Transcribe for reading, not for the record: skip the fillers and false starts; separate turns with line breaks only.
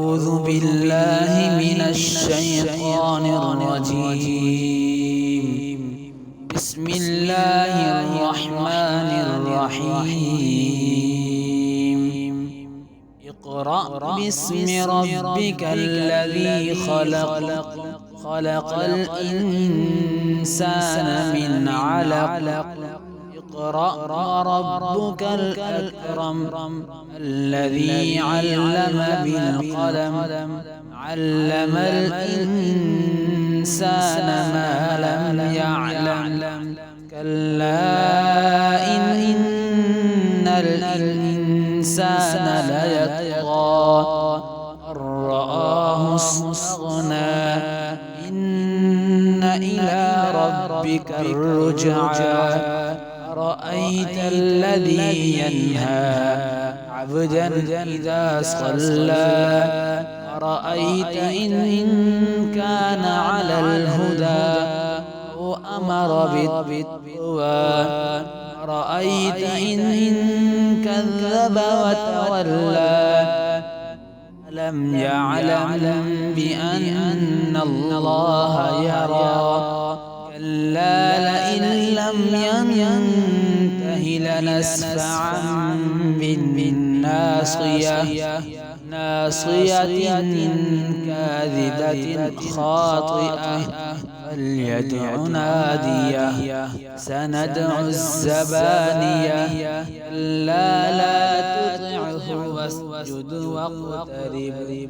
أعوذ بالله من الشيطان الرجيم. بسم الله الرحمن الرحيم. اقرأ باسم ربك الذي خلق، خلق الإنسان من علق. اقرأ وربك الأكرم الذي علم بالقلم، علم الإنسان ما لم يعلم. كلا إن الإنسان ليطغى أن رآه استغنى. إن إلى ربك الرجعى. أرأيت الذي ينهى عبدا إذا صلى. أرأيت إن كان على الهدى وأمر بالتقوى. أرأيت إن كذب وتولى. ألم يعلم بأن الله يرى. كلا لئن لم ينته لنسفعا بالناصية، ناصية كاذبة خاطئة. فليدع ناديه. سندع الزبانية. كلا لا تطعه واسجد واقترب.